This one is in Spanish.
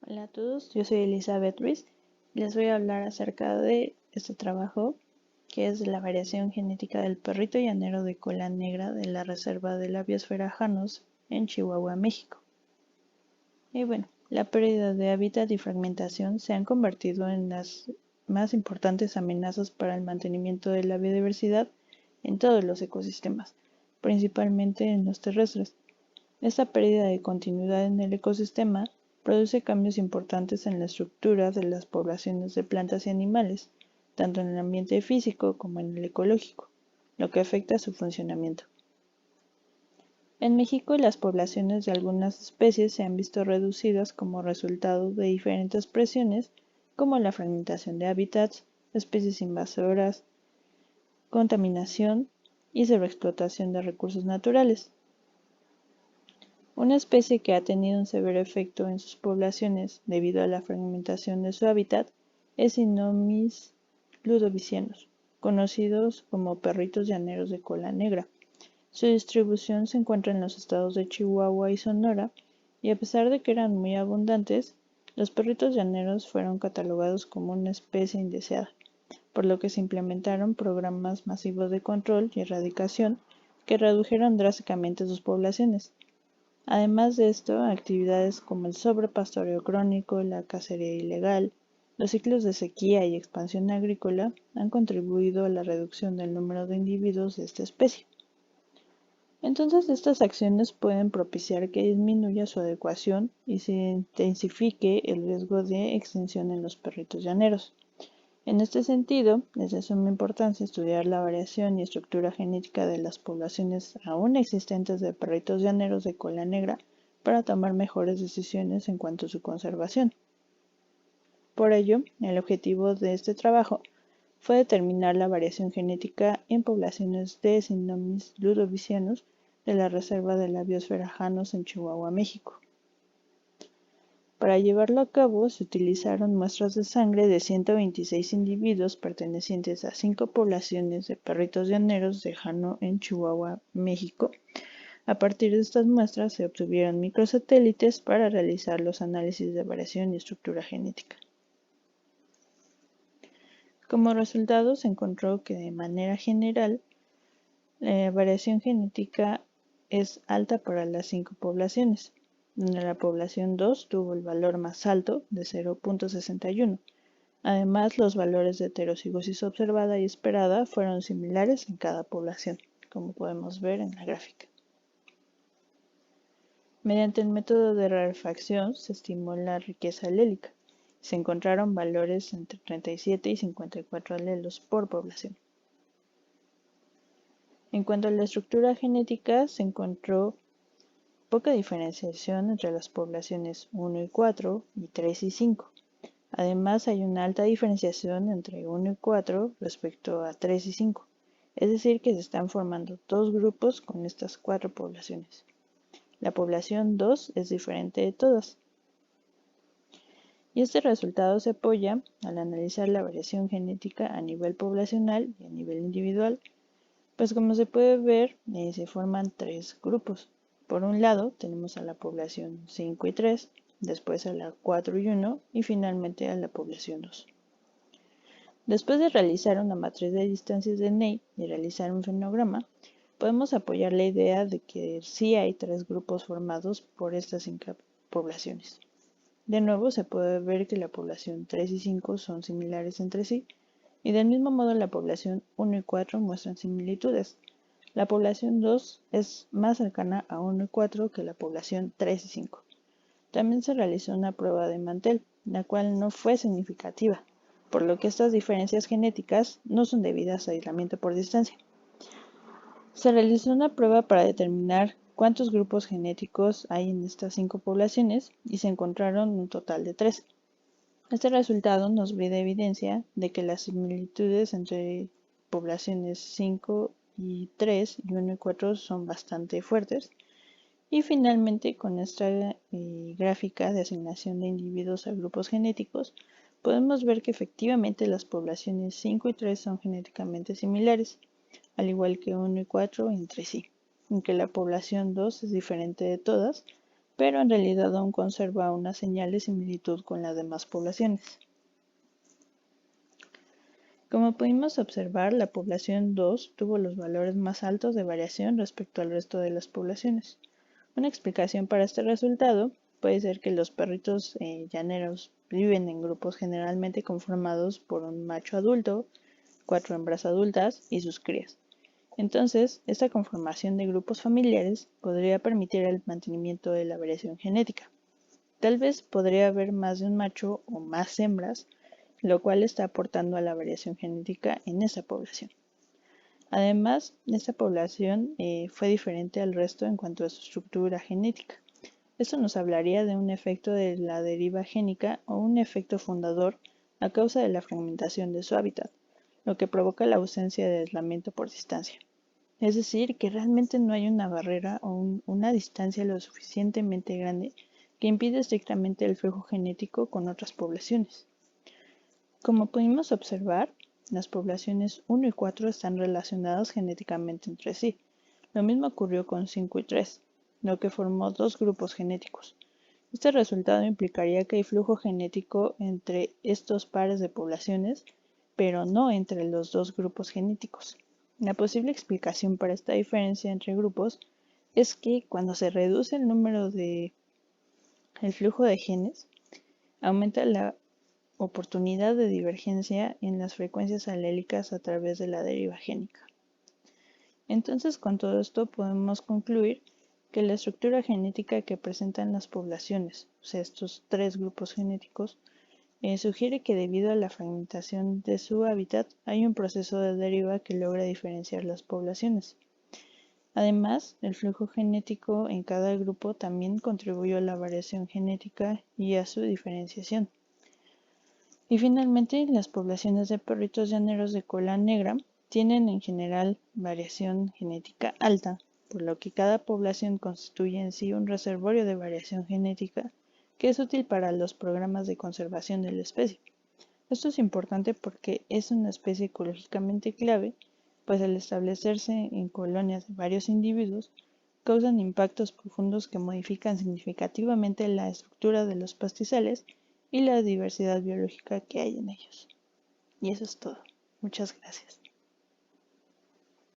Hola a todos, yo soy Elizabeth Ruiz y les voy a hablar acerca de este trabajo que es la variación genética del perrito llanero de cola negra de la reserva de la biosfera Janos en Chihuahua, México. Y bueno, la pérdida de hábitat y fragmentación se han convertido en las más importantes amenazas para el mantenimiento de la biodiversidad en todos los ecosistemas, principalmente en los terrestres. Esta pérdida de continuidad en el ecosistema produce cambios importantes en la estructura de las poblaciones de plantas y animales, tanto en el ambiente físico como en el ecológico, lo que afecta a su funcionamiento. En México, las poblaciones de algunas especies se han visto reducidas como resultado de diferentes presiones, como la fragmentación de hábitats, especies invasoras, contaminación y sobreexplotación de recursos naturales. Una especie que ha tenido un severo efecto en sus poblaciones debido a la fragmentación de su hábitat es Cynomys ludovicianus, conocidos como perritos llaneros de cola negra. Su distribución se encuentra en los estados de Chihuahua y Sonora, y a pesar de que eran muy abundantes, los perritos llaneros fueron catalogados como una especie indeseada, por lo que se implementaron programas masivos de control y erradicación que redujeron drásticamente sus poblaciones. Además de esto, actividades como el sobrepastoreo crónico, la cacería ilegal, los ciclos de sequía y expansión agrícola han contribuido a la reducción del número de individuos de esta especie. Entonces, estas acciones pueden propiciar que disminuya su adecuación y se intensifique el riesgo de extinción en los perritos llaneros. En este sentido, es de suma importancia estudiar la variación y estructura genética de las poblaciones aún existentes de perritos llaneros de cola negra para tomar mejores decisiones en cuanto a su conservación. Por ello, el objetivo de este trabajo fue determinar la variación genética en poblaciones de Cynomys ludovicianus de la Reserva de la Biosfera Janos en Chihuahua, México. Para llevarlo a cabo, se utilizaron muestras de sangre de 126 individuos pertenecientes a 5 poblaciones de perritos llaneros de Jano en Chihuahua, México. A partir de estas muestras se obtuvieron microsatélites para realizar los análisis de variación y estructura genética. Como resultado, se encontró que de manera general la variación genética es alta para las 5 poblaciones, donde la población 2 tuvo el valor más alto de 0.61. Además, los valores de heterocigosis observada y esperada fueron similares en cada población, como podemos ver en la gráfica. Mediante el método de rarefacción se estimó la riqueza alélica. Se encontraron valores entre 37 y 54 alelos por población. En cuanto a la estructura genética, se encontró poca diferenciación entre las poblaciones 1 y 4 y 3 y 5. Además, hay una alta diferenciación entre 1 y 4 respecto a 3 y 5, es decir, que se están formando dos grupos con estas 4 poblaciones. La población 2 es diferente de todas. Y este resultado se apoya al analizar la variación genética a nivel poblacional y a nivel individual, pues como se puede ver, se forman 3 grupos. Por un lado, tenemos a la población 5 y 3, después a la 4 y 1 y finalmente a la población 2. Después de realizar una matriz de distancias de Ney y realizar un fenograma, podemos apoyar la idea de que sí hay 3 grupos formados por estas 5 poblaciones. De nuevo, se puede ver que la población 3 y 5 son similares entre sí, y del mismo modo la población 1 y 4 muestran similitudes. La población 2 es más cercana a 1 y 4 que la población 3 y 5. También se realizó una prueba de mantel, la cual no fue significativa, por lo que estas diferencias genéticas no son debidas a aislamiento por distancia. Se realizó una prueba para determinar cuántos grupos genéticos hay en estas 5 poblaciones y se encontraron un total de 3. Este resultado nos brinda evidencia de que las similitudes entre poblaciones 5 y 3 y 1 y 4 son bastante fuertes. Y finalmente, con esta gráfica de asignación de individuos a grupos genéticos, podemos ver que efectivamente las poblaciones 5 y 3 son genéticamente similares, al igual que 1 y 4 entre sí, aunque la población 2 es diferente de todas, pero en realidad aún conserva una señal de similitud con las demás poblaciones. Como pudimos observar, la población 2 tuvo los valores más altos de variación respecto al resto de las poblaciones. Una explicación para este resultado puede ser que los perritos llaneros viven en grupos generalmente conformados por un macho adulto, 4 hembras adultas y sus crías. Entonces, esta conformación de grupos familiares podría permitir el mantenimiento de la variación genética. Tal vez podría haber más de un macho o más hembras, lo cual está aportando a la variación genética en esa población. Además, esta población fue diferente al resto en cuanto a su estructura genética. Esto nos hablaría de un efecto de la deriva génica o un efecto fundador a causa de la fragmentación de su hábitat, lo que provoca la ausencia de aislamiento por distancia. Es decir, que realmente no hay una barrera o una distancia lo suficientemente grande que impide estrictamente el flujo genético con otras poblaciones. Como pudimos observar, las poblaciones 1 y 4 están relacionadas genéticamente entre sí. Lo mismo ocurrió con 5 y 3, lo que formó dos grupos genéticos. Este resultado implicaría que hay flujo genético entre estos pares de poblaciones, pero no entre los dos grupos genéticos. La posible explicación para esta diferencia entre grupos es que cuando se reduce el flujo de genes, aumenta la oportunidad de divergencia en las frecuencias alélicas a través de la deriva génica. Entonces, con todo esto podemos concluir que la estructura genética que presentan las poblaciones, o sea, estos tres grupos genéticos, sugiere que debido a la fragmentación de su hábitat hay un proceso de deriva que logra diferenciar las poblaciones. Además, el flujo genético en cada grupo también contribuyó a la variación genética y a su diferenciación. Y finalmente, las poblaciones de perritos llaneros de cola negra tienen en general variación genética alta, por lo que cada población constituye en sí un reservorio de variación genética que es útil para los programas de conservación de la especie. Esto es importante porque es una especie ecológicamente clave, pues al establecerse en colonias de varios individuos, causan impactos profundos que modifican significativamente la estructura de los pastizales y la diversidad biológica que hay en ellos. Y eso es todo. Muchas gracias.